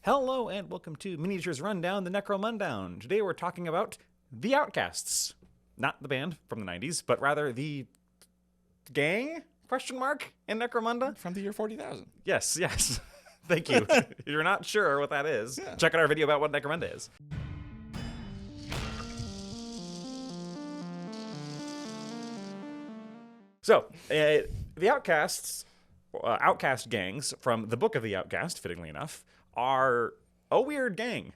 Hello and welcome to Miniatures Rundown, the Necromundown. Today we're talking about the Outcasts. Not the band from the 90s, but rather the gang, question mark, in Necromunda? From the year 40,000. Yes. Thank you. If you're not sure what that is, check out our video about what Necromunda is. So, the Outcasts, Outcast gangs from the Book of the Outcast, fittingly enough, are a weird gang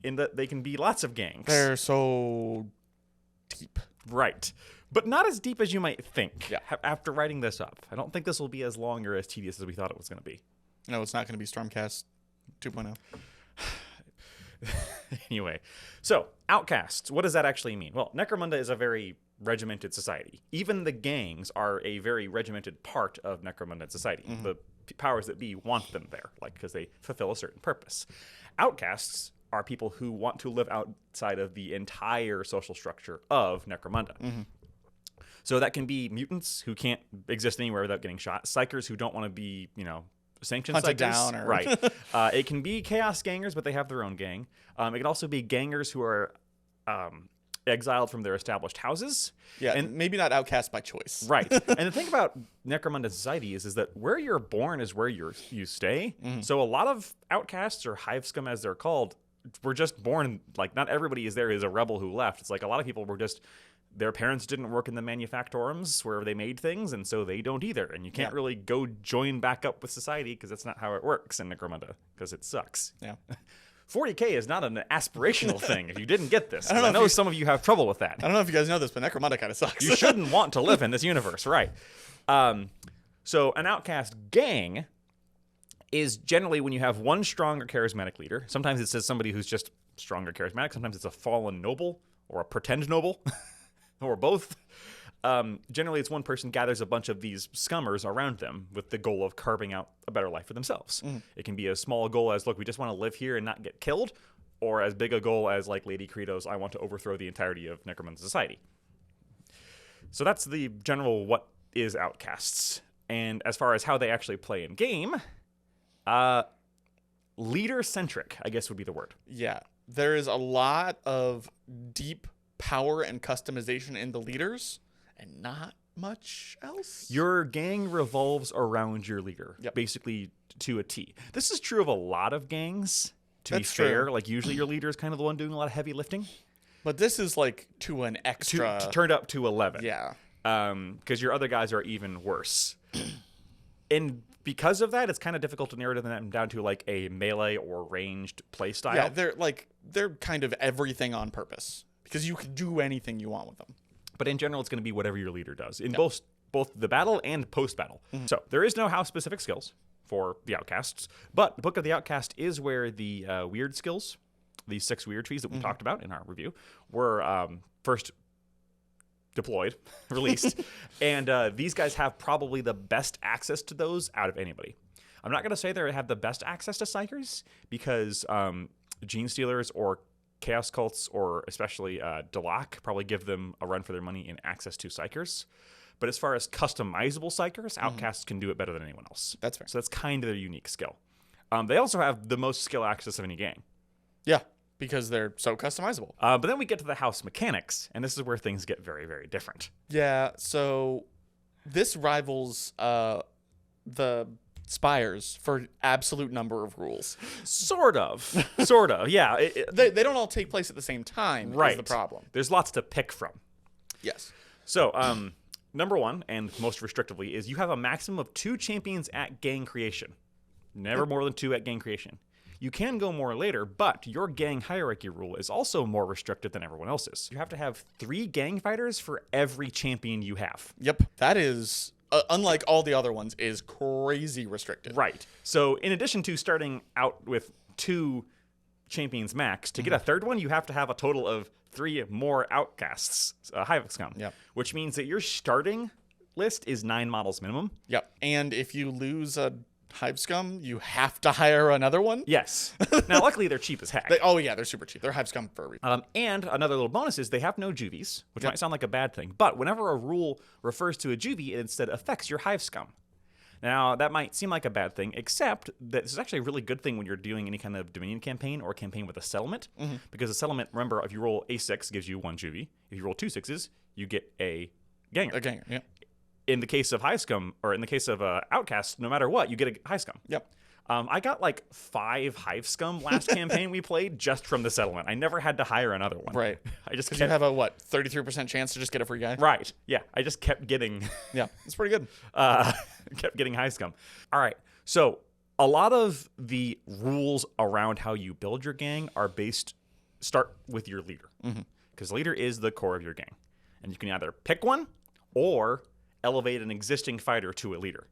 in that they can be lots of gangs. They're so deep. Right. But not as deep as you might think. Yeah. After writing this up. I don't think this will be as long or as tedious as we thought it was going to be. No, it's not going to be Stormcast 2.0. Anyway, so Outcasts, what does that actually mean? Well, Necromunda is a very regimented society. Even the gangs are a very regimented part of Necromunda society. Mm-hmm. The powers that be want them there, because they fulfill a certain purpose. Outcasts are people who want to live outside of the entire social structure of Necromunda. Mm-hmm. So that can be mutants who can't exist anywhere without getting shot, psychers who don't want to be, sanctioned hunted psychers. Down or... Right. It can be chaos gangers, but they have their own gang. It can also be gangers who are exiled from their established houses. Yeah, and maybe not outcast by choice. Right. And the thing about Necromunda society is that where you're born is where you stay. Mm-hmm. So a lot of outcasts, or hive scum as they're called, were just born, not everybody is there is a rebel who left. It's like a lot of people were just, their parents didn't work in the manufactorums where they made things, and so they don't either. And you can't really go join back up with society because that's not how it works in Necromunda, because it sucks. Yeah. 40K is not an aspirational thing, if you didn't get this. I know some of you have trouble with that. I don't know if you guys know this, but Necromunda kind of sucks. You shouldn't want to live in this universe, right? So an outcast gang is generally when you have one strong or charismatic leader. Sometimes it says somebody who's just strong or charismatic. Sometimes it's a fallen noble or a pretend noble or both. Generally, it's one person gathers a bunch of these scummers around them with the goal of carving out a better life for themselves. Mm. It can be as small a goal as, look, we just want to live here and not get killed, or as big a goal as, like Lady Credo's, I want to overthrow the entirety of Necromunda society. So that's the general what is Outcasts. And as far as how they actually play in game, leader-centric, I guess would be the word. Yeah. There is a lot of deep power and customization in the leaders, and not much else. Your gang revolves around your leader, basically to a T. This is true of a lot of gangs, to be fair. True. Usually your leader is kind of the one doing a lot of heavy lifting. But this is to an extra... Turned up to 11. Yeah. Because your other guys are even worse. And because of that, it's kind of difficult to narrow them down to a melee or ranged play style. Yeah, they're kind of everything on purpose, because you can do anything you want with them. But in general, it's going to be whatever your leader does in both the battle and post-battle. Mm-hmm. So there is no house-specific skills for the Outcasts, but the Book of the Outcast is where the weird skills, these 6 weird trees that we talked about in our review, were first deployed, released, and these guys have probably the best access to those out of anybody. I'm not going to say they have the best access to psychers, because Gene Stealers or Chaos Cults, or especially Delac, probably give them a run for their money in access to psychers. But as far as customizable psychers, Outcasts can do it better than anyone else. That's fair. So that's kind of their unique skill. They also have the most skill access of any gang. Yeah, because they're so customizable. But then we get to the house mechanics, and this is where things get very, very different. Yeah, so this rivals the Spires for absolute number of rules. Sort of, yeah. They don't all take place at the same time, right. Is the problem. There's lots to pick from. Yes. So, number one, and most restrictively, is you have a maximum of 2 champions at gang creation. Never more than 2 at gang creation. You can go more later, but your gang hierarchy rule is also more restrictive than everyone else's. You have to have 3 gang fighters for every champion you have. Yep. That is... unlike all the other ones, is crazy restricted. Right. So in addition to starting out with 2 champions max, to get a third one, you have to have a total of 3 more outcasts, hive scum. Yep. Which means that your starting list is 9 models minimum. Yep. And if you lose a hive scum, you have to hire another one? Yes. Now, luckily, they're cheap as heck. They're super cheap. They're hive scum for a reason. And another little bonus is they have no juvies, which might sound like a bad thing. But whenever a rule refers to a juvie, it instead affects your hive scum. Now, that might seem like a bad thing, except that this is actually a really good thing when you're doing any kind of Dominion campaign or a campaign with a settlement, because a settlement, remember, if you roll a 6, gives you 1 juvie. If you roll 2 6s, you get a ganger. A ganger, yeah. In the case of high scum, or in the case of Outcast, no matter what, you get a high scum. Yep. I got like 5 hive scum last campaign we played just from the settlement. I never had to hire another one. Right. I just Because you have a, 33% chance to just get a free guy? Right. Yeah. I just kept getting... Yeah, it's pretty good. kept getting high scum. All right. So a lot of the rules around how you build your gang are start with your leader. Because leader is the core of your gang. And you can either pick one or elevate an existing fighter to a leader.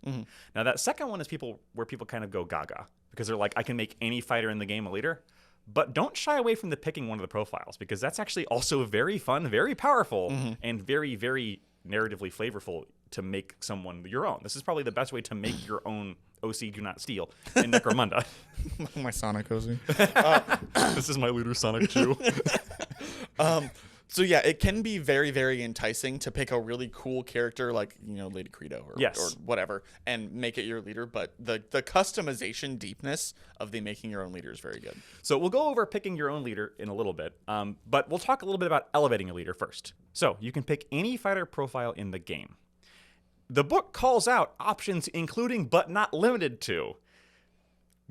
Now that second one is where people kind of go gaga, because they're like, I can make any fighter in the game a leader. But don't shy away from picking one of the profiles, because that's actually also very fun, very powerful, and very, very narratively flavorful to make someone your own. This is probably the best way to make your own OC Do Not Steal in Necromunda. My Sonic OC. This is my leader, Sonic 2. So yeah, it can be very, very enticing to pick a really cool character like, Lady Credo or whatever and make it your leader. But the customization deepness of the making your own leader is very good. So we'll go over picking your own leader in a little bit, but we'll talk a little bit about elevating a leader first. So you can pick any fighter profile in the game. The book calls out options including but not limited to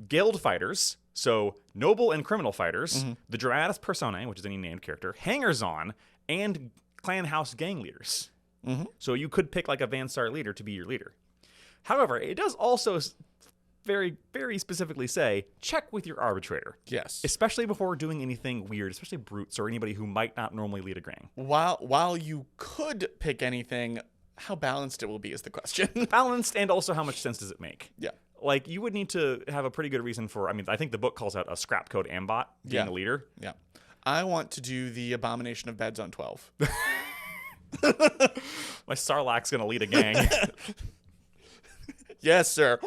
guild fighters, so noble and criminal fighters, the Dramatis Personae, which is any named character, hangers-on, and clan house gang leaders. So you could pick like a Vansar leader to be your leader. However, it does also very, very specifically say, check with your arbitrator. Yes. Especially before doing anything weird, especially brutes or anybody who might not normally lead a gang. While you could pick anything, how balanced it will be is the question. Balanced, and also how much sense does it make? Yeah. Like, you would need to have a pretty good reason for, I think the book calls out a scrap code ambot being a leader. Yeah. I want to do the Abomination of Bad Zone 12. My Sarlacc's going to lead a gang. Yes, sir.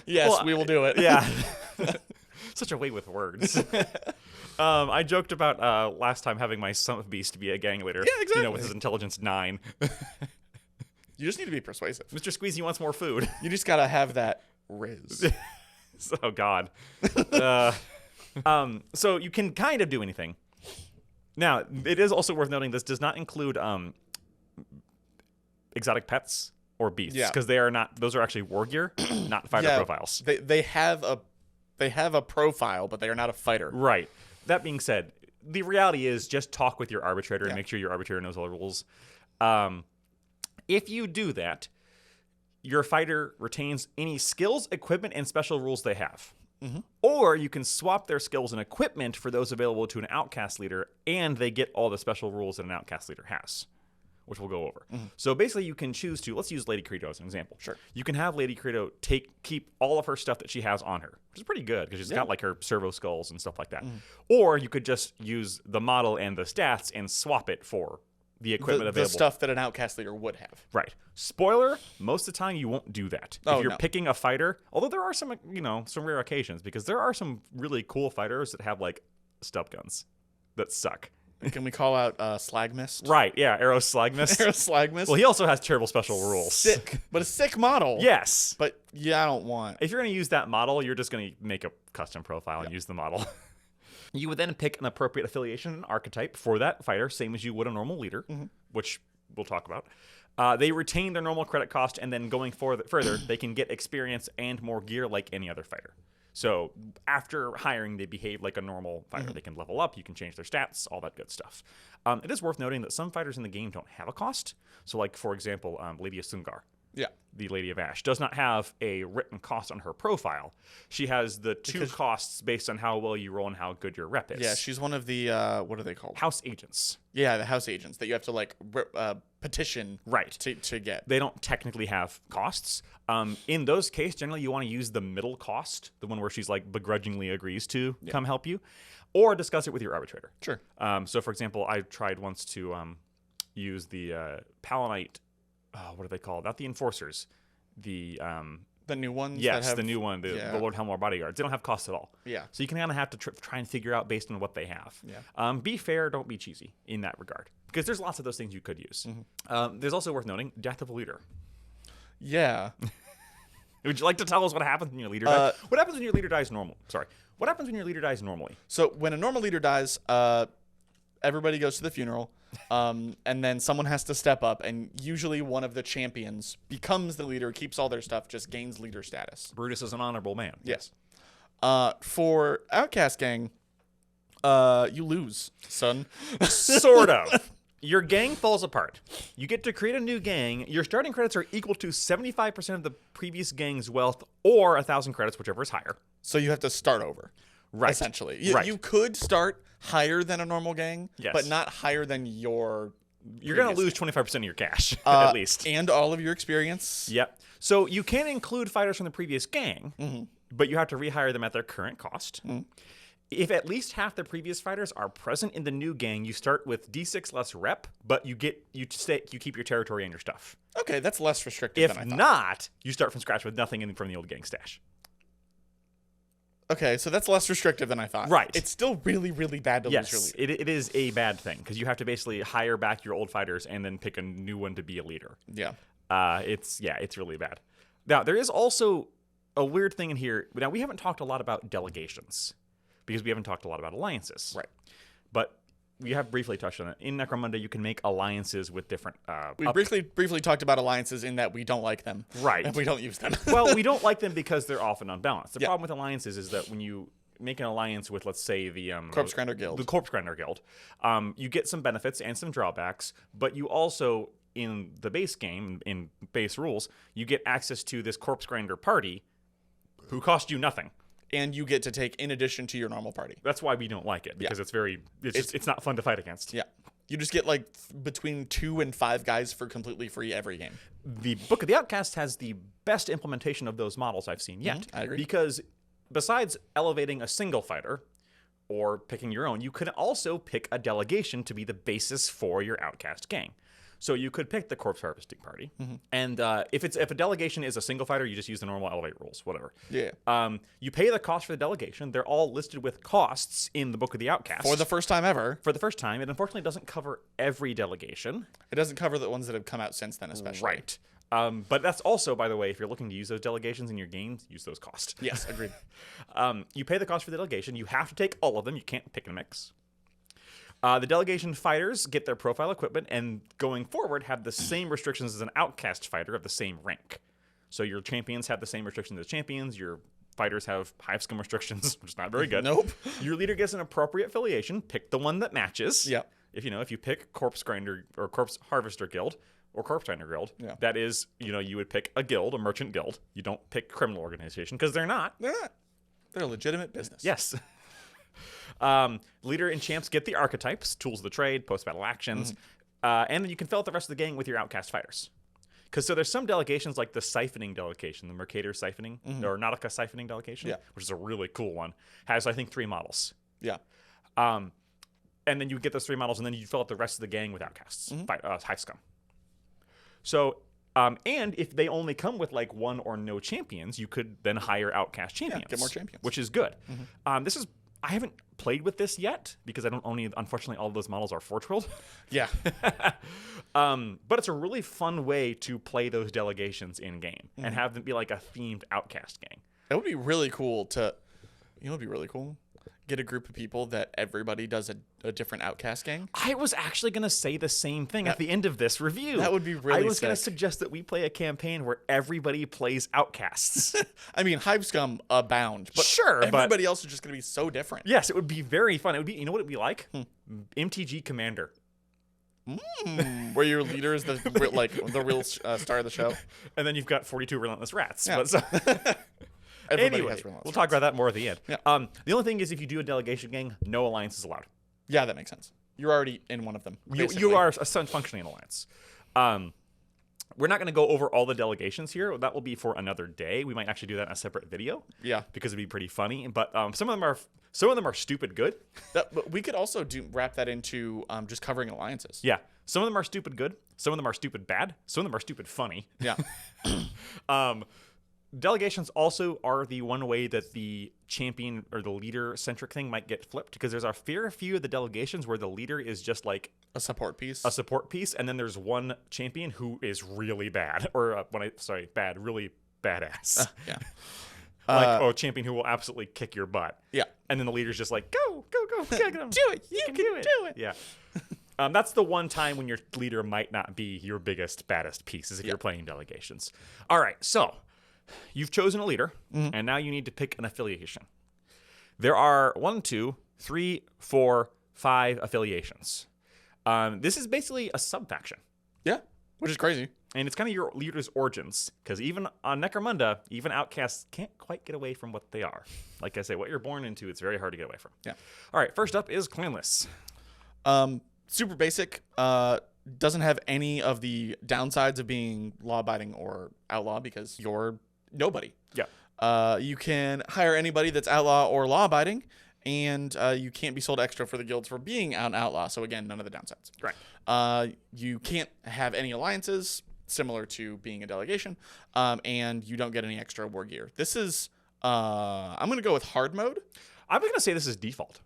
Yes, we will do it. Yeah. Such a way with words. I joked about last time having my Summit Beast be a gang leader. Yeah, exactly. With his intelligence 9. You just need to be persuasive. Mr. Squeezy wants more food. You just gotta have that riz. Oh, God. So you can kind of do anything. Now, it is also worth noting this does not include exotic pets or beasts, because they are not. Those are actually war gear, not fighter profiles. They have a profile, but they are not a fighter. Right. That being said, the reality is just talk with your arbitrator and make sure your arbitrator knows all the rules. If you do that, your fighter retains any skills, equipment, and special rules they have. Or you can swap their skills and equipment for those available to an outcast leader, and they get all the special rules that an outcast leader has, which we'll go over. So basically you can choose to, let's use Lady Credo as an example. Sure. You can have Lady Credo keep all of her stuff that she has on her, which is pretty good because she's got like her servo skulls and stuff like that. Or you could just use the model and the stats and swap it for the equipment available. The stuff that an outcast leader would have. Right. Spoiler, most of the time you won't do that. If you're picking a fighter, although there are some, some rare occasions, because there are some really cool fighters that have like stub guns that suck. Can we call out Slag Mist? Right, yeah, Arrow Slag Mist. Arrow Slag Mist. Well, he also has terrible special rules. Sick. But a sick model. Yes. But I don't want. If you're going to use that model, you're just going to make a custom profile and use the model. You would then pick an appropriate affiliation and archetype for that fighter, same as you would a normal leader, which we'll talk about. They retain their normal credit cost, and then going further, they can get experience and more gear like any other fighter. So after hiring, they behave like a normal fighter. They can level up, you can change their stats, all that good stuff. It is worth noting that some fighters in the game don't have a cost. So like, for example, Lady Asungar. Yeah. The Lady of Ash does not have a written cost on her profile. She has the two costs based on how well you roll and how good your rep is. Yeah, she's one of the, what are they called? House agents. Yeah, the house agents that you have to like petition to get. They don't technically have costs. In those cases, generally you want to use the middle cost, the one where she's like begrudgingly agrees to come help you, or discuss it with your arbitrator. Sure. So for example, I tried once to use the Palanite. What are they called? Not the enforcers. The new ones? Yes, the new one. The Lord Helmar bodyguards. They don't have costs at all. Yeah. So you can kind of have to try and figure out based on what they have. Yeah. Be fair. Don't be cheesy in that regard. Because there's lots of those things you could use. There's also worth noting, death of a leader. Yeah. Would you like to tell us what happens when your leader dies? What happens when your leader dies normal? Sorry. What happens when your leader dies normally? So when a normal leader dies, everybody goes to the funeral, and then someone has to step up, and usually one of the champions becomes the leader, keeps all their stuff, just gains leader status. Brutus is an honorable man. Yes. For Outcast Gang, you lose, son. Sort of. Your gang falls apart. You get to create a new gang. Your starting credits are equal to 75% of the previous gang's wealth, or 1,000 credits, whichever is higher. So you have to start over. Right. Essentially. You could start higher than a normal gang, yes, but not higher than your... You're going to lose 25% of your cash, at least. And all of your experience. Yep. So you can include fighters from the previous gang, but you have to rehire them at their current cost. If at least half the previous fighters are present in the new gang, you start with D6 less rep, but you keep your territory and your stuff. Okay, that's less restrictive than I thought. If not, you start from scratch with nothing from the old gang stash. Okay, so that's less restrictive than I thought. Right. It's still really, really bad to lose your leader. It is a bad thing, because you have to basically hire back your old fighters and then pick a new one to be a leader. Yeah. It's really bad. Now, there is also a weird thing in here. Now, we haven't talked a lot about delegations, because we haven't talked a lot about alliances. Right. But we have briefly touched on it. In Necromunda, you can make alliances with different... we briefly talked about alliances in that we don't like them. Right. And we don't use them. Well, we don't like them because they're often unbalanced. The Yeah. problem with alliances is that when you make an alliance with, let's say, the... Corpse Grinder Guild. The Corpse Grinder Guild, you get some benefits and some drawbacks, but you also, in the base game, in base rules, you get access to this Corpse Grinder party who cost you nothing. And you get to take in addition to your normal party. That's why we don't like it, because it's not fun to fight against. Yeah. You just get like between 2 and 5 guys for completely free every game. The Book of the Outcast has the best implementation of those models I've seen yet. I agree. Because besides elevating a single fighter or picking your own, you could also pick a delegation to be the basis for your Outcast gang. So you could pick the Corpse Harvesting Party, and if a delegation is a single fighter, you just use the normal elevate rules, whatever. Yeah. You pay the cost for the delegation. They're all listed with costs in the Book of the Outcast. For the first time ever. For the first time. It unfortunately doesn't cover every delegation. It doesn't cover the ones that have come out since then, especially. Right. But that's also, by the way, if you're looking to use those delegations in your games, use those costs. Yes, agreed. You pay the cost for the delegation. You have to take all of them. You can't pick and mix. The delegation fighters get their profile equipment, and going forward have the same restrictions as an Outcast fighter of the same rank. So your champions have the same restrictions as champions. Your fighters have hive scum restrictions, which is not very good. Nope. Your leader gets an appropriate affiliation. Pick the one that matches. Yep. If you pick Corpse Grinder or Corpse Harvester Guild or Corpse Grinder Guild, that is, you would pick a guild, a merchant guild. You don't pick criminal organization, because they're not. They're not. They're a legitimate business. Yes. Leader and champs get the archetypes, tools of the trade, post-battle actions, and then you can fill out the rest of the gang with your Outcast fighters. So there's some delegations like the Siphoning delegation, the Mercator Siphoning, or Nautica Siphoning delegation, which is a really cool one. Has, I think, 3 models. Yeah. And then you get those 3 models, and then you fill out the rest of the gang with Outcasts, hive scum. So... and if they only come with like 1 or no champions, you could then hire Outcast champions. Yeah, get more champions. Which is good. I haven't played with this yet, because I don't only, unfortunately, all of those models are Forge World. Yeah. But it's a really fun way to play those delegations in game and have them be like a themed Outcast gang. It would be really cool to, it'd be really cool. Get a group of people that everybody does a different Outcast gang. I was actually going to say the same thing at the end of this review. That would be really I was going to sick. suggest that we play a campaign where everybody plays Outcasts. I mean, hive scum abound. But Sure, but- everybody else is just going to be so different. Yes, it would be very fun. It would be, you know what it'd be like? MTG Commander. Where your leader is the real star of the show. And then you've got 42 relentless rats. Yeah. But so, Everybody anyway, has relentless we'll talk about that more at the end. Yeah. The only thing is, if you do a delegation gang, no alliance is allowed. Yeah, that makes sense. You're already in one of them. You are functioning an alliance. We're not going to go over all the delegations here. That will be for another day. We might actually do that in a separate video. Yeah. Because it'd be pretty funny. But some of them are stupid good. But we could also wrap that into just covering alliances. Yeah. Some of them are stupid good. Some of them are stupid bad. Some of them are stupid funny. Yeah. Delegations also are the one way that the champion or the leader-centric thing might get flipped, because there's a fair few of the delegations where the leader is just like a support piece. And then there's one champion who is really bad, or really badass. Yeah. Like, champion who will absolutely kick your butt. Yeah. And then the leader's just like, go, kick him. Do it. You can do it. Yeah. That's the one time when your leader might not be your biggest, baddest piece, is if you're playing delegations. All right, so you've chosen a leader, and now you need to pick an affiliation. There are 1, 2, 3, 4, 5 affiliations. This is basically a sub-faction. Yeah, which is crazy. And it's kind of your leader's origins, because even on Necromunda, even outcasts can't quite get away from what they are. Like I say, what you're born into, it's very hard to get away from. Yeah. All right, first up is clanless. Super basic. Doesn't have any of the downsides of being law-abiding or outlaw because you're nobody. Yeah. You can hire anybody that's outlaw or law-abiding, and you can't be sold extra for the guilds for being an outlaw. So again, none of the downsides. Right. You can't have any alliances, similar to being a delegation, and you don't get any extra war gear. This is, I'm going to go with hard mode. I'm going to say this is default.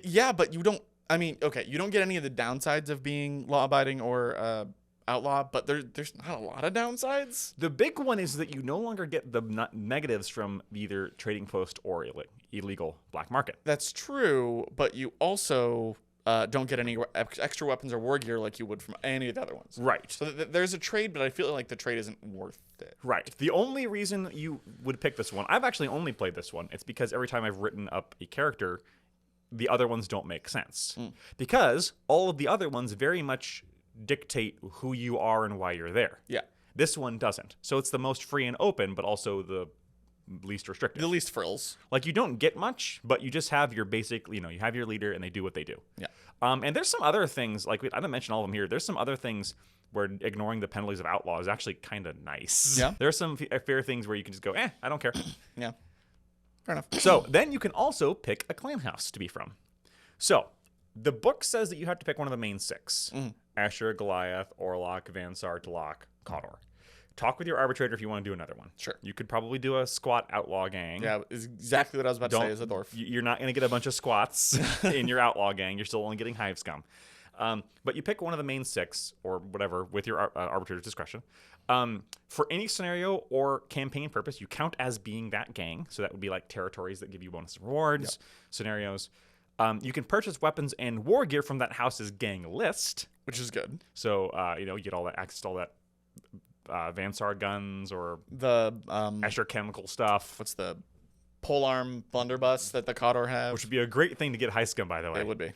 Yeah, but you don't, you don't get any of the downsides of being law-abiding or outlaw, but there's not a lot of downsides. The big one is that you no longer get the negatives from either trading post or illegal black market. That's true, but you also don't get any extra weapons or war gear like you would from any of the other ones. Right. So there's a trade, but I feel like the trade isn't worth it. Right. The only reason you would pick this one, I've actually only played this one, it's because every time I've written up a character, the other ones don't make sense. Because all of the other ones very much dictate who you are and why you're there. Yeah. This one doesn't. So it's the most free and open, but also the least restrictive. The least frills. Like, you don't get much, but you just have your basic, you have your leader and they do what they do. Yeah. And there's some other things, like, I didn't mention all of them here. There's some other things where ignoring the penalties of outlaw is actually kind of nice. Yeah. There's some fair things where you can just go, I don't care. Yeah. Fair enough. So then you can also pick a clan house to be from. So the book says that you have to pick one of the main 6. Asher, Goliath, Orlok, Vansar, Talak, Kodor. Talk with your arbitrator if you want to do another one. Sure. You could probably do a squat outlaw gang. Yeah, is exactly what I was about to say as a dwarf. You're not going to get a bunch of squats in your outlaw gang. You're still only getting hive scum. But you pick one of the main 6 or whatever with your arbitrator's discretion. For any scenario or campaign purpose, you count as being that gang. So that would be like territories that give you bonus rewards, scenarios. You can purchase weapons and war gear from that house's gang list. Which is good. So, you get all that access to all that Vansar guns or the Asher chemical stuff. What's the polearm blunderbuss that the Kodor have? Which would be a great thing to get high scum, by the way. It would be.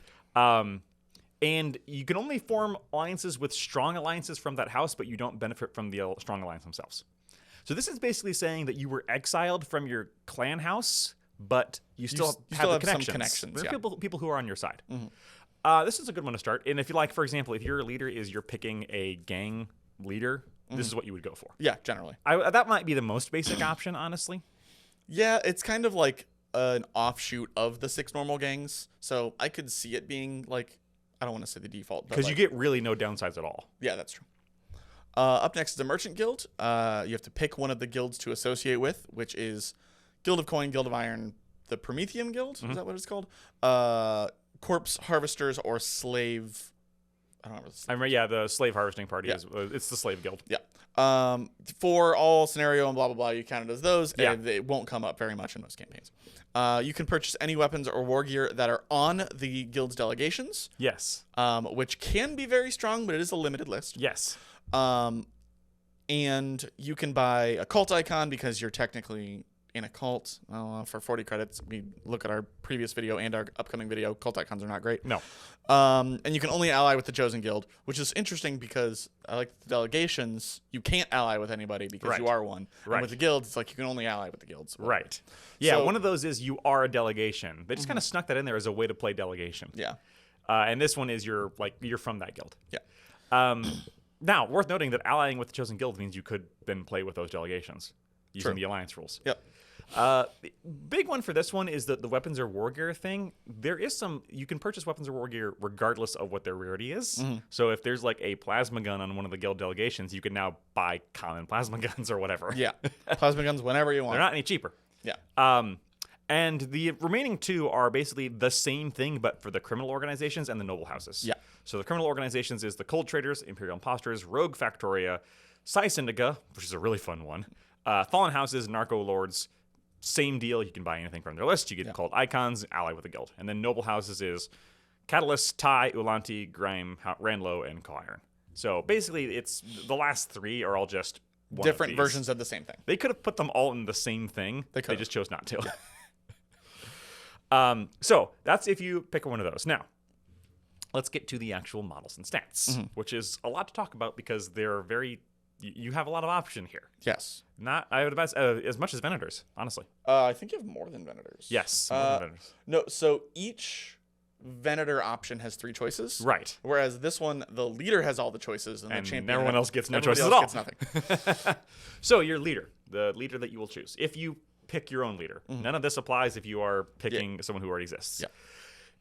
And you can only form alliances with strong alliances from that house, but you don't benefit from the strong alliance themselves. So this is basically saying that you were exiled from your clan house, but you still have the connections. Some connections. There are people who are on your side. This is a good one to start. And if you like, for example, if your leader is you're picking a gang leader, this is what you would go for. Yeah, generally. That might be the most basic option, honestly. Yeah, it's kind of like an offshoot of the 6 normal gangs. So I could see it being like, I don't want to say the default. Because you get really no downsides at all. Yeah, that's true. Up next is the Merchant Guild. You have to pick one of the guilds to associate with, which is Guild of Coin, Guild of Iron, the Prometheum Guild. Is that what it's called? Corpse Harvesters or Slave. I don't remember. The slave harvesting party it's the slave guild. Yeah. For all scenario and blah blah blah, you count it as those. Yeah. And it won't come up very much in those campaigns. You can purchase any weapons or war gear that are on the guild's delegations. Yes. Which can be very strong, but it is a limited list. Yes. And you can buy a cult icon because you're technically in a cult. For 40 credits, we look at our previous video and our upcoming video. Cult icons are not great. No. And you can only ally with the Chosen Guild, which is interesting because I like the delegations. You can't ally with anybody because you are one. Right. And with the guilds, it's like you can only ally with the guilds. Right. Yeah, one of those is you are a delegation. They just kind of snuck that in there as a way to play delegation. Yeah. And this one is you're from that guild. Yeah. Now, worth noting that allying with the Chosen Guild means you could then play with those delegations using the alliance rules. Yep. Big one for this one is that the weapons or war gear thing. There is you can purchase weapons or war gear regardless of what their rarity is. So if there's like a plasma gun on one of the guild delegations, you can now buy common plasma guns or whatever. Yeah. Plasma guns whenever you want. They're not any cheaper. Yeah. And the remaining 2 are basically the same thing, but for the criminal organizations and the noble houses. Yeah. So the criminal organizations is the Cold Traders, Imperial Impostors, Rogue Factoria, Psi Syndica, which is a really fun one, Fallen Houses, Narco Lords, same deal. You can buy anything from their list. You get called icons, ally with a guild. And then Noble Houses is Catalyst, Tai, Ulanti, Grime, Ranlo, and Iron. So basically, it's the last three are all just different versions of the same thing. They could have put them all in the same thing. They just chose not to. Yeah. So that's if you pick one of those. Now, let's get to the actual models and stats, which is a lot to talk about because they're very. You have a lot of option here. Yes. Not, I would imagine, as much as Venators, honestly. I think you have more than Venators. Yes, more than Venators. No, so each Venator option has 3 choices. Right. Whereas this one, the leader has all the choices, and the champion. Everyone else gets no choices at all. Gets nothing. So your leader, the leader that you will choose, if you pick your own leader, none of this applies if you are picking someone who already exists.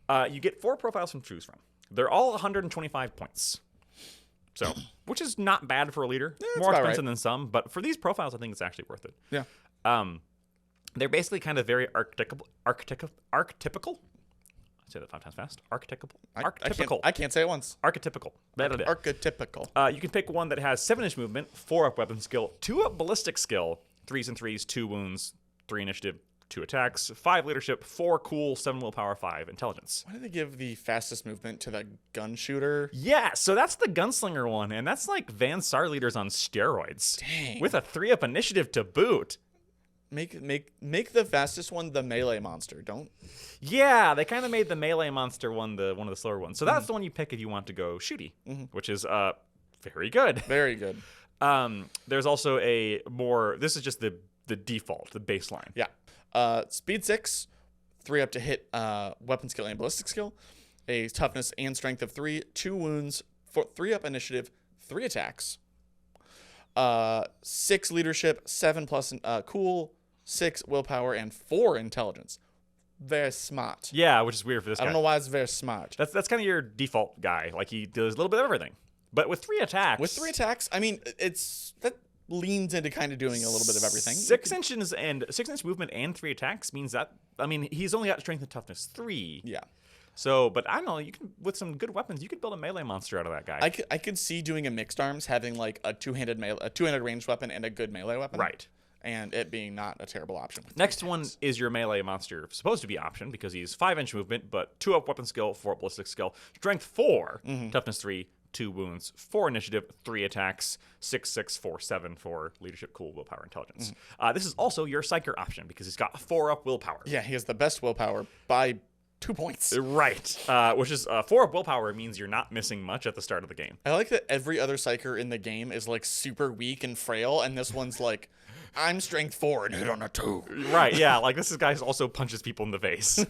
Yeah. You get 4 profiles to choose from. They're all 125 points. So, which is not bad for a leader. More expensive than some, but for these profiles, I think it's actually worth it. Yeah. They're basically kind of very archetypical. Say that 5 times fast. Archetypical. I can't say it once. Archetypical. Archetypical. You can pick one that has 7-inch movement, 4-up weapon skill, 2-up ballistic skill, 3s and 3s, 2 wounds, 3 initiative, 2 attacks, 5 leadership, 4 cool, 7 willpower, 5 intelligence. Why did they give the fastest movement to the gun shooter? Yeah, so that's the gunslinger one, and that's like Van Sar leaders on steroids. Dang. With a 3-up initiative to boot. Make the fastest one the melee monster. Don't. Yeah, they kind of made the melee monster one one of the slower ones. So that's the one you pick if you want to go shooty, which is very good. Very good. There's also a more. This is just the default, the baseline. Yeah. Speed 6, 3 up to hit, weapon skill and ballistic skill, a toughness and strength of 3, 2 wounds, 3 up initiative, 3 attacks, 6 leadership, 7 plus cool, 6 willpower, and 4 intelligence. Very smart. Yeah, which is weird for this guy. I don't know why it's very smart. That's kind of your default guy. Like he does a little bit of everything, but with 3 attacks. I mean, that leans into kind of doing a little bit of everything. 6 inches and 6-inch movement and 3 attacks means that. I mean, he's only got strength and toughness 3. Yeah. So, but I don't know. You can with some good weapons, you could build a melee monster out of that guy. I could see doing a mixed arms, having like a two-handed ranged weapon and a good melee weapon. Right. And it being not a terrible option. Next one is your melee monster, supposed to be option because he's 5-inch movement, but 2-up weapon skill, 4 ballistic skill, strength 4, toughness 3, 2 wounds, 4 initiative, 3 attacks, 6, 6, 4, 7 for leadership, cool, willpower, intelligence. This is also your psyker option because he's got 4-up willpower. Yeah, he has the best willpower by 2 points. Right. Which is 4-up willpower means you're not missing much at the start of the game. I like that every other psyker in the game is like super weak and frail, and this one's like, I'm strength 4 and hit on a 2. Right, yeah. Like this guy also punches people in the face.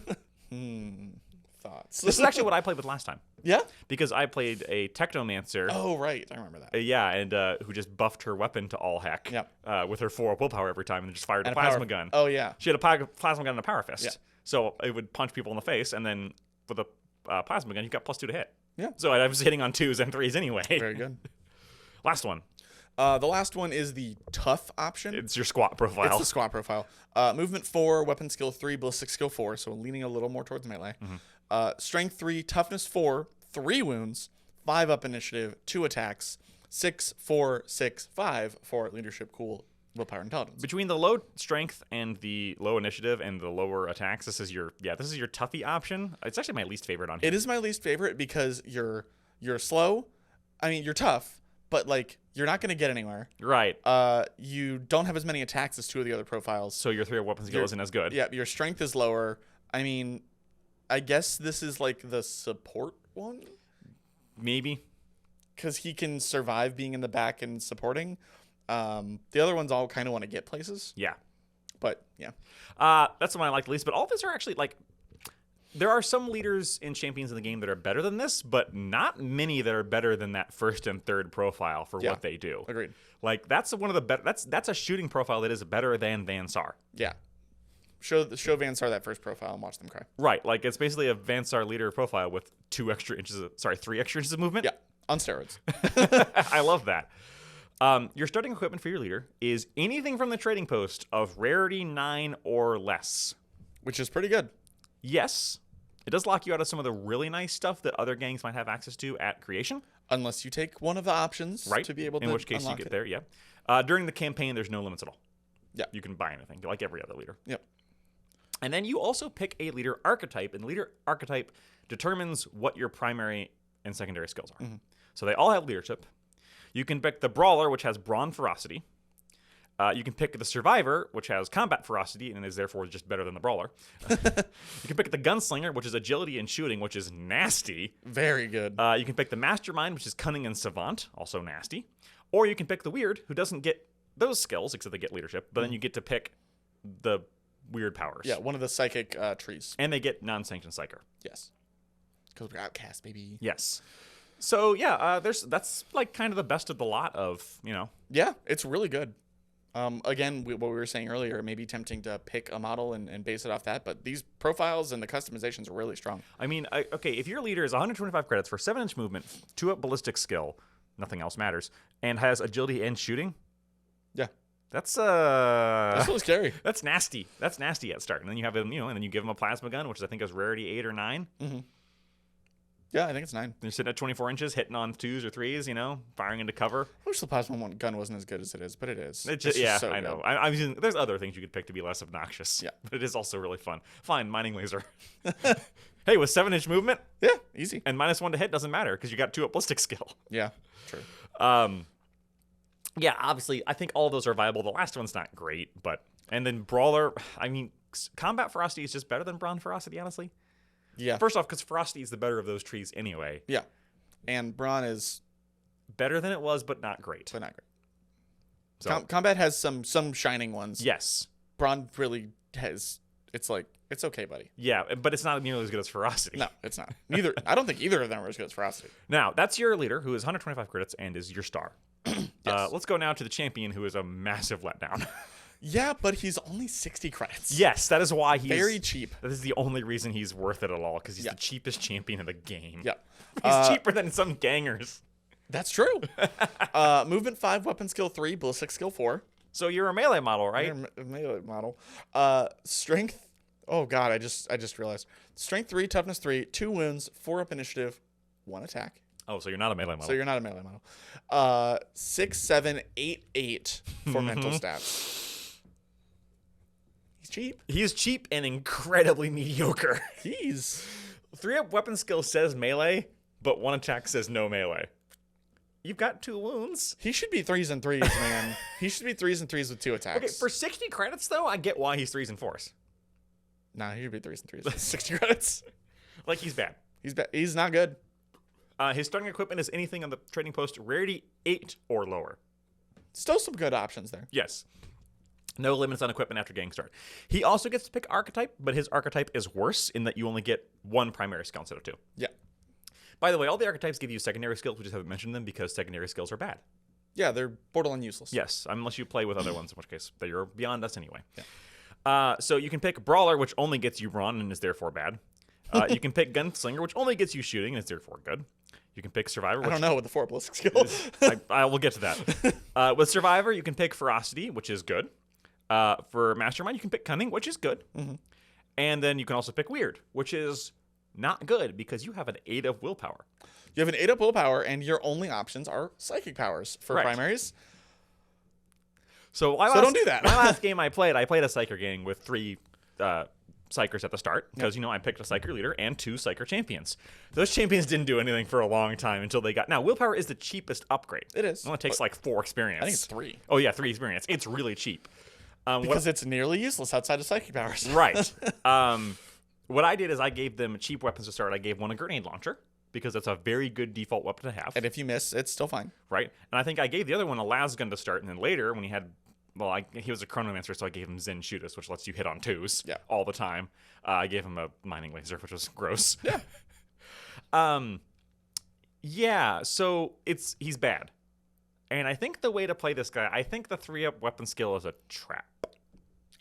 Thoughts. This is actually what I played with last time. Yeah? Because I played a Technomancer. Oh, right. I remember that. Yeah, and who just buffed her weapon to all heck. Yep. With her 4-up willpower every time and just fired a plasma gun. Oh, yeah. She had a plasma gun and a power fist. Yeah. So it would punch people in the face, and then with a plasma gun, you got +2 to hit. Yeah. So I was hitting on 2s and 3s anyway. Very good. Last one. The last one is the tough option. It's your squat profile. It's the squat profile. Movement 4, weapon skill 3, ballistic skill 4, so leaning a little more towards melee. Strength 3, toughness 4, 3 wounds, 5 up initiative, 2 attacks, 6, 4, 6, 5 for leadership, cool, willpower, intelligence. Between the low strength and the low initiative and the lower attacks, this is your toughy option. It's actually my least favorite on here. It is my least favorite because you're slow. I mean, you're tough, but like you're not going to get anywhere. Right. You don't have as many attacks as 2 of the other profiles. So your 3-up weapon skill isn't as good. Yeah, your strength is lower. I mean, I guess this is like the support one? Maybe. Because he can survive being in the back and supporting. The other ones all kind of want to get places. Yeah. But, yeah. That's the one I like the least. But all of these are actually, like, there are some leaders in Champions in the game that are better than this, but not many that are better than that first and third profile for what they do. Agreed. Like, that's one of the better. That's a shooting profile that is better than Van Sar. Yeah. Show Van Sar that first profile and watch them cry. Right. Like, it's basically a Van Sar leader profile with 3 extra inches of movement. Yeah. On steroids. I love that. Your starting equipment for your leader is anything from the trading post of rarity 9 or less. Which is pretty good. Yes. It does lock you out of some of the really nice stuff that other gangs might have access to at creation. Unless you take one of the options to be able to in which case you get there, yeah. During the campaign, there's no limits at all. Yeah. You can buy anything, like every other leader. Yep. And then you also pick a leader archetype, and leader archetype determines what your primary and secondary skills are. So they all have leadership. You can pick the brawler, which has brawn ferocity. You can pick the survivor, which has combat ferocity and is therefore just better than the brawler. You can pick the gunslinger, which is agility and shooting, which is nasty. Very good. You can pick the mastermind, which is cunning and savant, also nasty. Or you can pick the weird, who doesn't get those skills, except they get leadership, but then you get to pick the weird powers. Yeah, one of the psychic trees. And they get non-sanctioned psyker. Yes. Because we're outcast, baby. Yes. So yeah, that's like kind of the best of the lot of, Yeah, it's really good. Again, what we were saying earlier, it may be tempting to pick a model and base it off that, but these profiles and the customizations are really strong. I mean, okay, if your leader is 125 credits for 7-inch movement, 2-up ballistic skill, nothing else matters, and has agility and shooting, Yeah. that's really scary. That's nasty. That's nasty at start. And then you have him, and then you give him a plasma gun, which I think is rarity 8 or 9. Mm-hmm. Yeah, I think it's 9. You're sitting at 24 inches, hitting on 2s or 3s, firing into cover. I wish the plasma gun wasn't as good as it is, but it is. It's just so I good. know. I mean, there's other things you could pick to be less obnoxious. Yeah. But it is also really fun. Fine, mining laser. Hey, with 7-inch movement Yeah, easy. and -1 to hit doesn't matter because you got 2-up ballistic skill. Yeah, true. Yeah, obviously, I think all of those are viable. The last one's not great, and then brawler, I mean, combat ferocity is just better than brawn ferocity, honestly. Yeah. First off, because ferocity is the better of those trees anyway. Yeah. And brawn is Better than it was, but not great. but not great. So, Combat has some shining ones. yes. Brawn really has. It's like it's okay, buddy. Yeah, but it's not nearly as good as ferocity. No, it's not. Neither. I don't think either of them are as good as ferocity. Now, that's your leader, who is 125 credits and is your star. Yes. Let's go now to the champion, who is a massive letdown. Yeah, but he's only 60 credits. Yes, that is why he's Very cheap. That is the only reason he's worth it at all, because he's Yeah. the cheapest champion in the game. Yeah. He's cheaper than some gangers. That's true. Movement 5, weapon skill 3, ballistic skill 4. So you're a melee model, right? You're a melee model. Strength. Oh god, I just realized. Strength 3, toughness 3, 2 wounds, 4-up initiative, 1 attack. Oh, so you're not a melee model. So you're not a melee model. 6, 7, 8, 8 for mental stats. He's cheap. He's cheap and incredibly mediocre. He's 3-up weapon skill says melee, but 1 attack says no melee. You've got 2 wounds. He should be 3s and 3s, man. He should be 3s and 3s with 2 attacks. Okay, for 60 credits though, I get why he's 3s and 4s. Nah, he should be 3s and 3s with 60 credits. Like he's bad. He's not good. His starting equipment is anything on the trading post rarity 8 or lower. Still some good options there. Yes. No limits on equipment after gang start. He also gets to pick archetype, but his archetype is worse in that you only get 1 primary skill instead of 2. Yeah. By the way, all the archetypes give you secondary skills. We just haven't mentioned them because secondary skills are bad. Yeah, they're borderline useless. Yes, unless you play with other ones, in which case you're beyond us anyway. Yeah. So you can pick brawler, which only gets you brawn and is therefore bad. You can pick gunslinger, which only gets you shooting and is therefore good. You can pick survivor. Which I don't know with the 4 ballistic skill. I will get to that. With survivor, you can pick ferocity, which is good. For mastermind, you can pick cunning, which is good. Mm-hmm. And then you can also pick weird, which is not good because you have an 8 of willpower. You have an 8-up willpower, and your only options are psychic powers for Right. primaries. So don't do that. My last game I played a psyker gang with 3 psychers at the start because, I picked a psyker leader and 2 psyker champions. Those champions didn't do anything for a long time until they got... Now, willpower is the cheapest upgrade. It is. It only takes like 4 experience. I think it's 3. Oh, yeah, 3 experience. It's really cheap. Because it's nearly useless outside of psychic powers. Right. What I did is I gave them cheap weapons to start. I gave one a grenade launcher because that's a very good default weapon to have. And if you miss, it's still fine. Right. And I think I gave the other one a las gun to start. And then later when he had... Well, he was a chronomancer, so I gave him Zen Shootist, which lets you hit on 2s all the time. I gave him a mining laser, which was gross. Yeah. Yeah, so he's bad. And I think the way to play this guy, I think the 3-up weapon skill is a trap.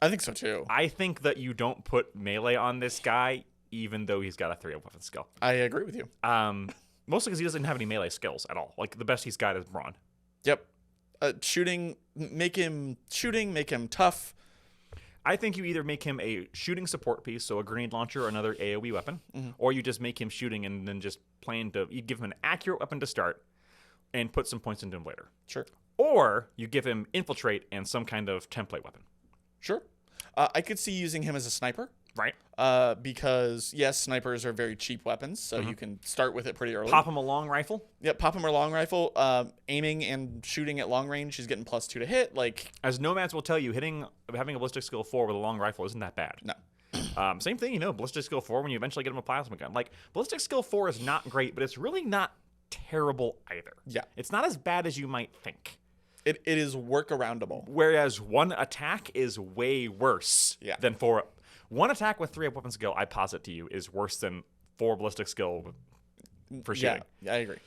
I think so, too. I think that you don't put melee on this guy, even though he's got a 3-up weapon skill. I agree with you. Mostly because he doesn't have any melee skills at all. Like, the best he's got is brawn. Yep. Shooting, make him tough. I think you either make him a shooting support piece, so a grenade launcher or another AoE weapon, or you just make him shooting and then just you give him an accurate weapon to start and put some points into him later. Sure. Or you give him infiltrate and some kind of template weapon. Sure. I could see using him as a sniper. Right. Because yes, snipers are very cheap weapons, so you can start with it pretty early. Pop him a long rifle. Yep, pop him a long rifle. Aiming and shooting at long range, he's getting +2 to hit. Like, as nomads will tell you, having a ballistic skill 4 with a long rifle isn't that bad. No. Same thing, ballistic skill 4 when you eventually get him a plasma gun. Like, ballistic skill 4 is not great, but it's really not terrible either. Yeah. It's not as bad as you might think. It is workaroundable. Whereas 1 attack is way worse than 4. 1 attack with 3 weapon skill, I posit to you, is worse than 4 ballistic skill for shooting. Yeah, I agree.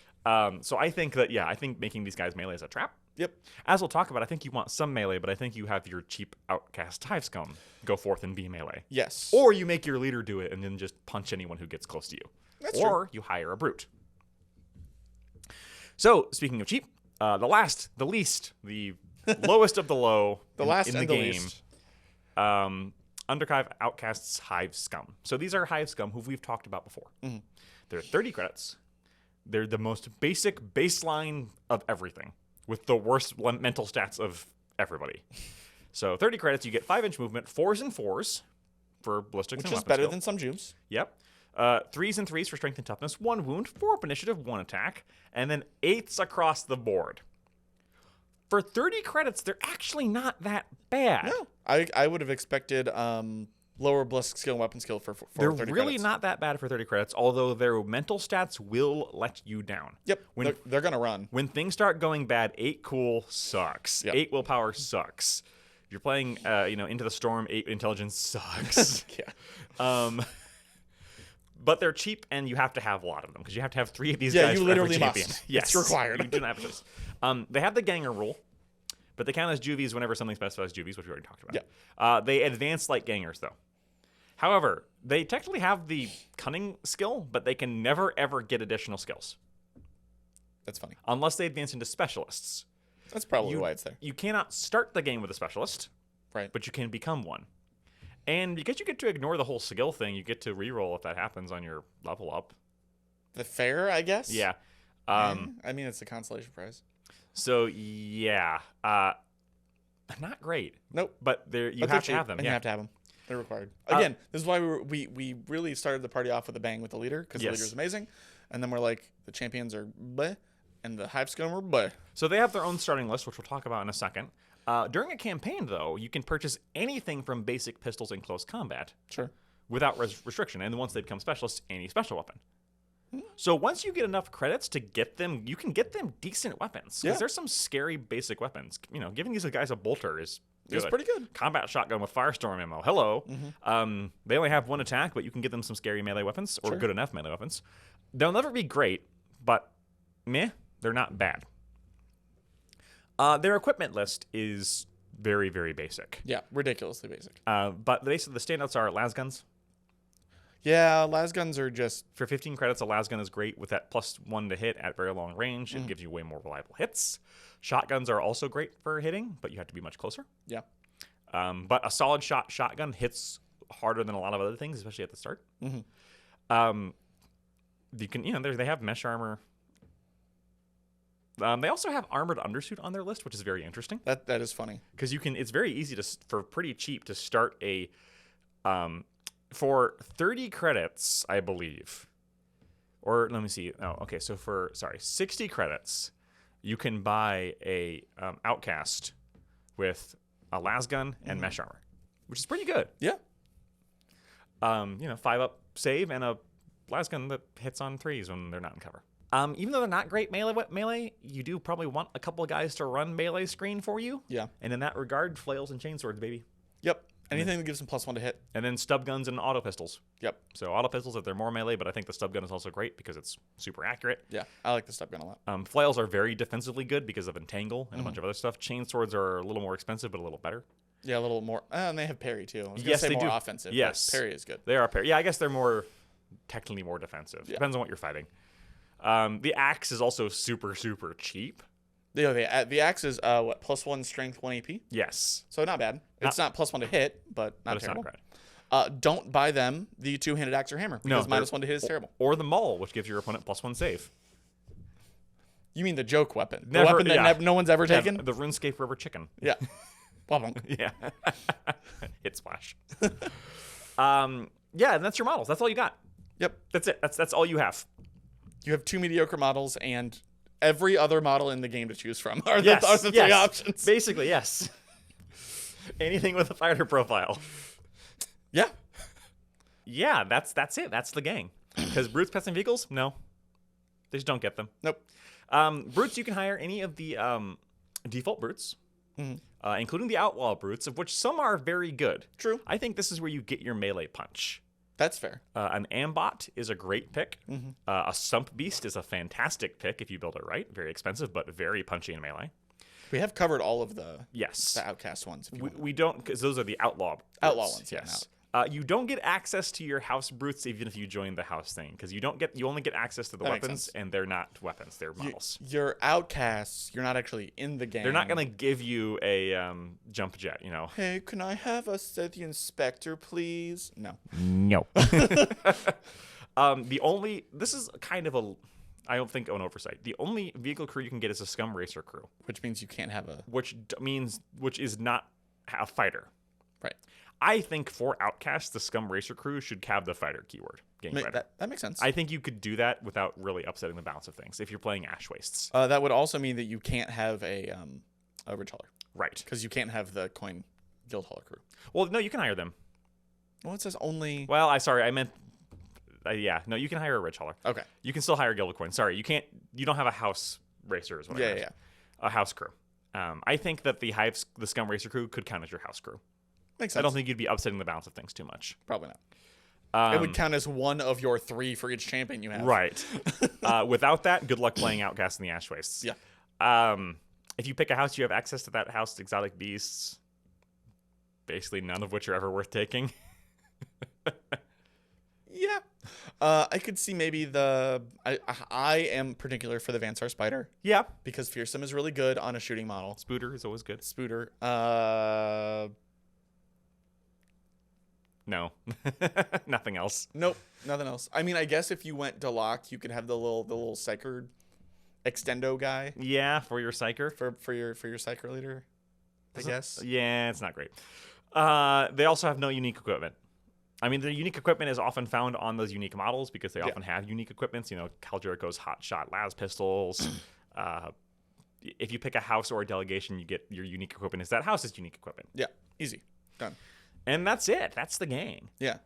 So I think that, I think making these guys melee is a trap. Yep. As we'll talk about, I think you want some melee, but I think you have your cheap Outcast Hive Scum go forth and be melee. Yes. Or you make your leader do it and then just punch anyone who gets close to you. That's or you hire a brute. So, speaking of cheap, the least, the lowest of the low the last in the and game. the least. Underhive Outcasts Hive Scum. So these are Hive Scum who we've talked about before. Mm-hmm. They're 30 credits. They're the most basic baseline of everything, with the worst mental stats of everybody. So 30 credits, you get 5-inch movement, 4s and 4s for ballistics Which and is weapon better skill. than some Jews. Yep. 3s and 3s for strength and toughness, 1 wound, 4 up initiative, 1 attack, and then 8s across the board. For 30 credits, they're actually not that bad. No, I would have expected lower ballistic skill and weapon skill for They're 30 really credits. not that bad for 30 credits, although their mental stats will let you down. Yep, When they're going to run. when things start going bad, 8 cool sucks. Yep. 8 willpower sucks. If you're playing, Into the Storm, 8 intelligence sucks. Yeah. But they're cheap, and you have to have a lot of them, because you have to have 3 of these Yeah, guys you for every literally champion. must. Yes. It's required. You do not have a choice. They have the Ganger rule, but they count as juvies whenever something specifies juvies, which we already talked about. Yeah. They advance like Gangers, though. However, they technically have the Cunning skill, but they can never, ever get additional skills. That's funny. Unless they advance into Specialists. That's probably why it's there. You cannot start the game with a Specialist, Right. but you can become one. And because you get to ignore the whole skill thing, you get to reroll if that happens on your level up. The fair, I guess? Yeah. I mean, it's a consolation prize. So, yeah. Not great. Nope. But you But have to they're have cheap, them. and Yeah. you have to have them. They're required. Again, this is why we really started the party off with a bang with the leader, because the leader's amazing. And then we're like, the champions are bleh, and the Hive Scum are bleh. So they have their own starting list, which we'll talk about in a second. During a campaign, though, you can purchase anything from basic pistols in close combat Sure. without restriction. And once they become specialists, any special weapon. So once you get enough credits to get them, you can get them decent weapons. Because there's some scary basic weapons. Giving these guys a bolter is good. It's pretty good. Combat shotgun with firestorm ammo. Hello. They only have 1 attack, but you can get them some scary melee weapons or good enough melee weapons. They'll never be great, but meh, they're not bad. Their equipment list is very, very basic. Yeah, ridiculously basic. But basically the standouts are las guns. Yeah, las guns are just... For 15 credits, a las gun is great with that +1 to hit at very long range. It gives you way more reliable hits. Shotguns are also great for hitting, but you have to be much closer. Yeah. But a solid shotgun hits harder than a lot of other things, especially at the start. You can, they have mesh armor. They also have armored undersuit on their list, which is very interesting. That is funny. Because it's very easy for pretty cheap to start a, for 30 credits, I believe. Or let me see. Oh, okay. So for 60 credits, you can buy a Outcast with a las gun and mesh armor, which is pretty good. Yeah. 5-up save and a las gun that hits on 3s when they're not in cover. Even though they're not great melee, you do probably want a couple of guys to run melee screen for you. Yeah. And in that regard, flails and chainswords, baby. Yep. Anything that gives them +1 to hit. And then stub guns and auto pistols. Yep. So auto pistols, if they're more melee, but I think the stub gun is also great because it's super accurate. Yeah, I like the stub gun a lot. Flails are very defensively good because of entangle and a bunch of other stuff. Chainswords are a little more expensive, but a little better. Yeah, a little more. And they have parry too. I was Yes, gonna say they more do. offensive. but Yes. parry is good. They are parry. Yeah, I guess they're technically more defensive. Depends on what you're fighting. The axe is also super, super cheap. The axe is +1 strength, 1 AP. Yes. So not bad. It's not +1 to hit, but not But it's terrible. not bad. Don't buy them the two-handed axe or hammer because No, -1 to hit is terrible. Or the maul, which gives your opponent +1 save. You mean the joke weapon? The Never- weapon that yeah. no one's ever taken? The RuneScape River Chicken. Yeah. Wobblonk. Yeah. Hit splash. Yeah, and that's your models. That's all you got. Yep. That's it. That's all you have. You have 2 mediocre models and every other model in the game to choose from are Yes, the 3 options. Basically, yes. Anything with a fighter profile. Yeah. Yeah, that's it. That's the gang. Because brutes, pets, and vehicles, no. They just don't get them. Nope. Brutes, you can hire any of the default brutes, including the outlaw brutes, of which some are very good. True. I think this is where you get your melee punch. That's fair. An ambot is a great pick. A stump beast is a fantastic pick if you build it right. Very expensive, but very punchy in melee. We have covered all of the Outcast ones. If you want. We don't, because those are the outlaw brutes. Outlaw ones, yes. You don't get access to your house brutes even if you join the house thing, because you only get access to the weapons, and they're not weapons, they're models. Your outcasts, you're not actually in the game. They're not gonna give you a jump jet, you know. Hey, can I have a City Inspector, please? No. No. This is kind of I don't think an oversight. The only vehicle crew you can get is a scum racer crew, Which means you can't have a... which is not a fighter. Right. I think for Outcast, the scum racer crew should have the fighter keyword. That makes sense. I think you could do that without really upsetting the balance of things if you're playing Ash Wastes. That would also mean that you can't have a Ridge Hauler. Right. Because you can't have the Coin Guild Hauler crew. Well, no, you can hire them. Well, it says only... Well, I meant... no, you can hire a Ridge Hauler. Okay. You can still hire Guild Coin. Sorry, you don't have a house racer is what I meant. Yeah. A house crew. I think that the scum racer crew could count as your house crew. Makes sense. I don't think you'd be upsetting the balance of things too much. Probably not. It would count as one of your 3 for each champion you have. Right. Without that, good luck playing Outcast in the Ash Wastes. Yeah. If you pick a house, you have access to that house, exotic beasts, basically none of which are ever worth taking. Yeah. I could see maybe I am particular for the Vansar Spider. Yeah. Because Fearsome is really good on a shooting model. Spooter is always good. Spooter. No. Nothing else. Nope. Nothing else. I mean, I guess if you went Deloc, you could have the little Psyker extendo guy. Yeah, for your Psyker. For your Psyker leader, I guess. Yeah, it's not great. They also have no unique equipment. I mean, the unique equipment is often found on those unique models because they often have unique equipments. You know, Khal Jericho's hot shot las pistols. If you pick a house or a delegation, you get your unique equipment. Is that house's unique equipment? Yeah, easy, done. And that's it. That's the gang. Yeah.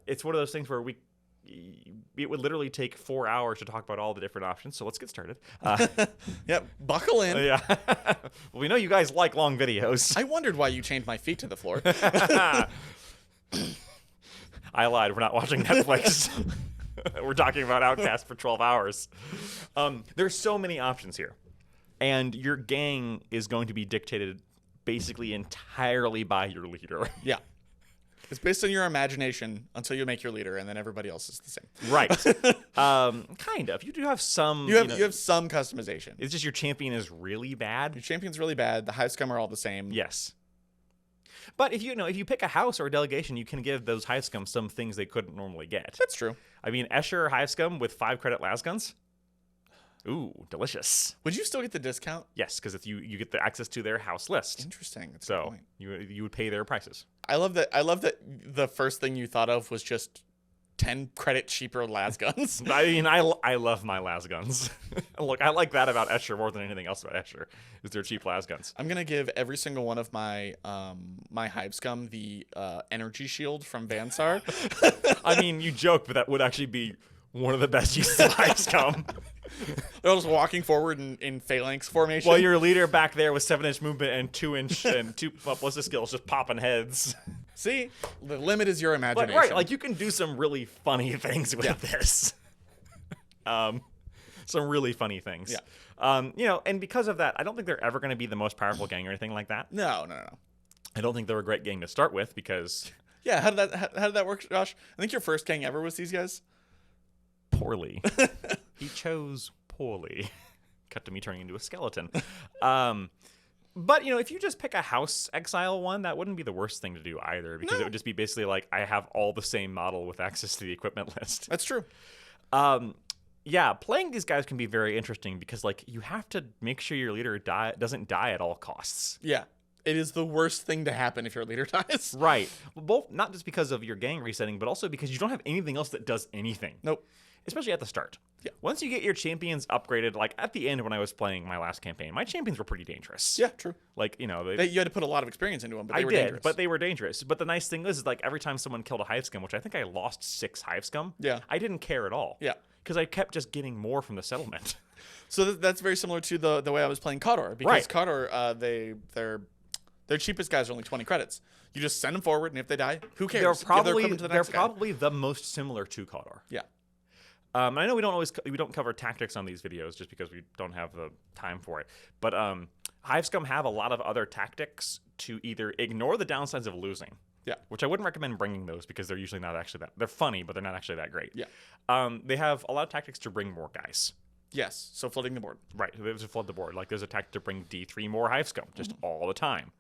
It's one of those things where it would literally take 4 hours to talk about all the different options. So let's get started. Yep. Buckle in. Yeah. Well, we know you guys like long videos. I wondered why you chained my feet to the floor. I lied. We're not watching Netflix. We're talking about Outcast for 12 hours. There's so many options here. And your gang is going to be dictated basically entirely by your leader. Yeah. It's based on your imagination until you make your leader, and then everybody else is the same. Right. Kind of. You do have some... You have some customization. It's just your champion is really bad. Your champion's really bad. The Hive Scum are all the same. Yes. But if you pick a house or a delegation, you can give those Hive Scum some things they couldn't normally get. That's true. I mean, Escher Hive Scum with 5 credit lasguns. Ooh, delicious. Would you still get the discount? Yes, because if you get the access to their house list. Interesting. That's a So good point. you would pay their prices. I love that the first thing you thought of was just 10 credit cheaper lasguns. I mean, I love my lasguns. Look, I like that about Escher more than anything else about Escher, is their cheap lasguns. I'm gonna give every single one of my my Hive Scum the energy shield from Vansar. I mean, you joke, but that would actually be one of the best uses of Hive Scum. They're all just walking forward in phalanx formation. Well, your leader back there with 7-inch movement and 2-inch and 2 ballistic skills just popping heads. See, the limit is your imagination. Right, like you can do some really funny things with this. Some really funny things. Yeah. And because of that, I don't think they're ever going to be the most powerful gang or anything like that. No. I don't think they're a great gang to start with because... Yeah, how did that work, Josh? I think your first gang ever was these guys. Poorly. He chose poorly. Cut to me turning into a skeleton. But, if you just pick a house exile one, that wouldn't be the worst thing to do either, because it would just be basically like, I have all the same model with access to the equipment list. That's true. Yeah, playing these guys can be very interesting because, you have to make sure your leader doesn't die at all costs. Yeah. It is the worst thing to happen if your leader dies. Right. Well, both not just because of your gang resetting, but also because you don't have anything else that does anything. Nope. Especially at the start. Yeah. Once you get your champions upgraded, like at the end when I was playing my last campaign, my champions were pretty dangerous. Yeah, true. Like, you know, You had to put a lot of experience into them, but they were did, dangerous. but they were dangerous. But the nice thing is like every time someone killed a hive scum, which I think I lost 6 hive scum, Yeah. I didn't care at all. Yeah. Because I kept just getting more from the settlement. So that's very similar to the way I was playing Khador. Because Right. Khador, their cheapest guys are only 20 credits. You just send them forward, and if they die, who cares? They're Give their probably equipment to the next guy. the most similar to Khador. Yeah. I know we don't cover tactics on these videos just because we don't have the time for it. But Hive Scum have a lot of other tactics to either ignore the downsides of losing. Yeah. Which I wouldn't recommend bringing those because they're usually not actually that. They're funny, but they're not actually that great. Yeah. They have a lot of tactics to bring more guys. Yes. So flooding the board. Right. There's a flood the board. Like there's a tactic to bring D3 more Hive Scum just all the time.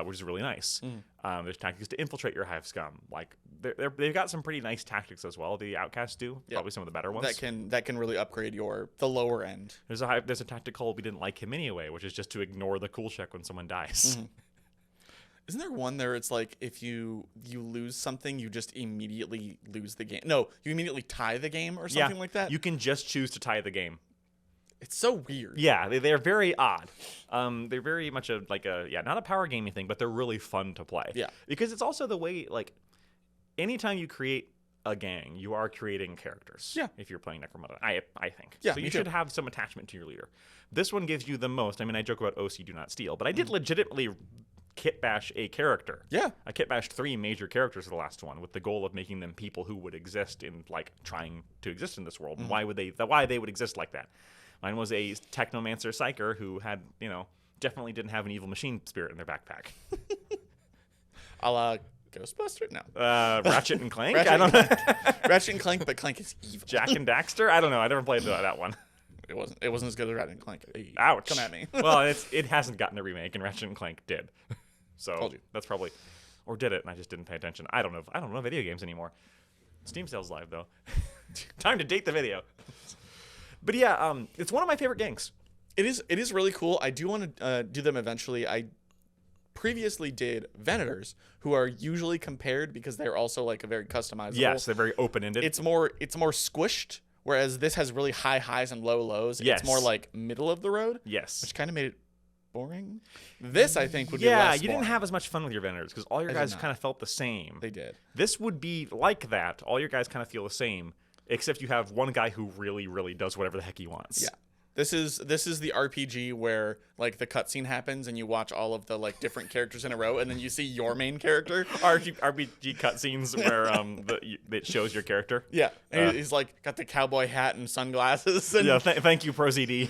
Which is really nice. There's tactics to infiltrate your Hive Scum. Like they've got some pretty nice tactics as well. The Outcasts do probably some of the better ones. That can really upgrade the lower end. There's a tactic called We Didn't Like Him Anyway, which is just to ignore the cool check when someone dies. Isn't there one there? It's like if you lose something, you just immediately lose the game. No, you immediately tie the game or something like that. You can just choose to tie the game. It's so weird. Yeah, they're very odd. They're very much not a power gaming thing, but they're really fun to play. Yeah. Because it's also the way, like, anytime you create a gang, you are creating characters. Yeah. If you're playing Necromunda, I think. Yeah, so you me too. should have some attachment to your leader. This one gives you the most. I mean, I joke about OC Do Not Steal, but I did legitimately kit bash a character. Yeah. I kit bashed 3 major characters for the last one with the goal of making them people who would exist in, like, trying to exist in this world. And why they would exist like that. Mine was a technomancer psyker who had, definitely didn't have an evil machine spirit in their backpack. A la Ghostbuster? No. Ratchet and Clank? I don't know. Ratchet and Clank, but Clank is evil. Jack and Daxter? I don't know. I never played that one. It wasn't as good as Ratchet and Clank. Hey, Ouch. Come at me. Well, it hasn't gotten a remake, and Ratchet and Clank did. So Told you. That's probably, or did it, and I just didn't pay attention. I don't know video games anymore. Steam sales live though. Time to date the video. But yeah, it's one of my favorite gangs. It is really cool. I do want to do them eventually. I previously did Venators, who are usually compared because they're also like a very customizable. Yes, they're very open-ended. It's more squished, whereas this has really high highs and low lows. Yes. It's more like middle of the road. Yes. Which kind of made it boring. This, I think, would be Yeah, less you didn't boring. have as much fun with your vendors because all your I did guys not. kind of felt the same. They did. This would be like that. All your guys kind of feel the same, except you have one guy who really, really does whatever the heck he wants. Yeah. This is the RPG where like the cutscene happens and you watch all of the like different characters in a row and then you see your main character. RPG cutscenes where it shows your character. Yeah, and he's like got the cowboy hat and sunglasses. And Yeah, thank you, ProZD.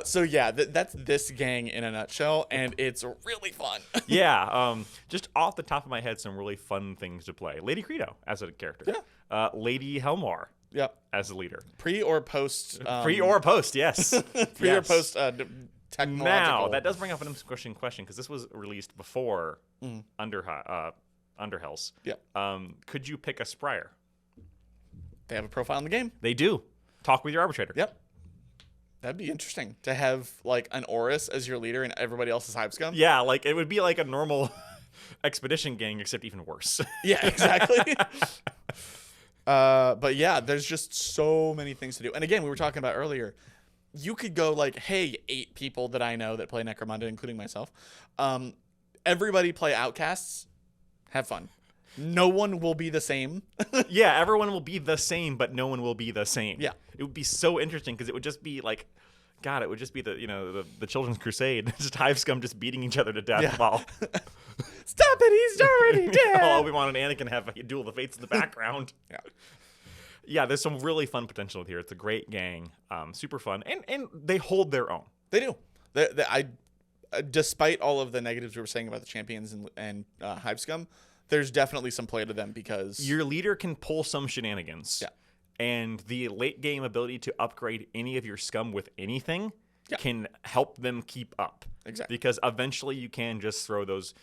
So yeah, that's this gang in a nutshell, and it's really fun. Yeah, just off the top of my head, some really fun things to play. Lady Credo as a character. Yeah. Lady Helmar Yep. as a leader. Pre or post? Pre or post, yes. Pre or Yes. post technological. Now, that does bring up an interesting question because this was released before Underhells. Yep. Could you pick a Sprier? They have a profile in the game. They do. Talk with your arbitrator. Yep. That'd be interesting to have like an Oris as your leader and everybody else is Hive Scum. Yeah, like it would be like a normal expedition gang, except even worse. Yeah, exactly. But yeah, there's just so many things to do. And again, we were talking about earlier, you could go like, hey, 8 people that I know that play Necromunda, including myself. Everybody play Outcasts. Have fun. No one will be the same. Yeah, everyone will be the same, but no one will be the same. Yeah. It would be so interesting because it would just be like, God, it would just be the Children's Crusade. Just Hive Scum just beating each other to death Yeah. while Stop it, he's already dead. Obi-Wan and Anakin have a duel of the fates in the background. Yeah. Yeah, there's some really fun potential here. It's a great gang, super fun, and they hold their own. They do. Despite all of the negatives we were saying about the champions and Hive Scum, there's definitely some play to them because Your leader can pull some shenanigans. Yeah. And the late game ability to upgrade any of your scum with anything Yeah. can help them keep up. Exactly. Because eventually you can just throw those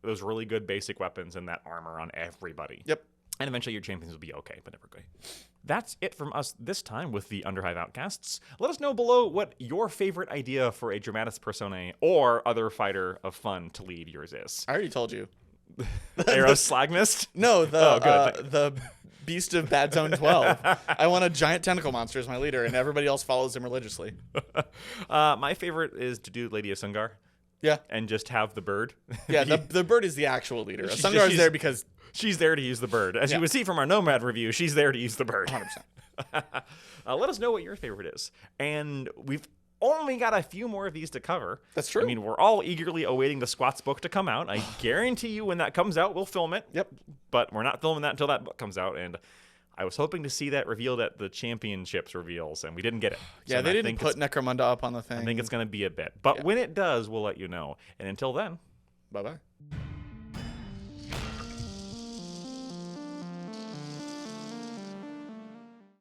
really good basic weapons and that armor on everybody. Yep. And eventually your champions will be okay, but never great. that's it from us this time with the Underhive Outcasts. Let us know below what your favorite idea for a Dramatis Personae or other fighter of fun to lead yours is. I already told you. Arrow Slagmist? No, the Beast of Bad Zone 12. I want a giant tentacle monster as my leader, and everybody else follows him religiously. My favorite is to do Lady of Sungar. Yeah. And just have the bird. Yeah, the bird is the actual leader. Sungar is there because... She's there to use the bird. As you would see from our Nomad review, she's there to use the bird. 100%. Let us know what your favorite is. And we've only got a few more of these to cover. That's true. I mean, we're all eagerly awaiting the Squats book to come out. I guarantee you when that comes out, we'll film it. Yep. But we're not filming that until that book comes out. And I was hoping to see that revealed at the championships reveals, and we didn't get it. Yeah, they didn't put Necromunda up on the thing. I think it's going to be a bit. But when it does, we'll let you know. And until then, bye-bye.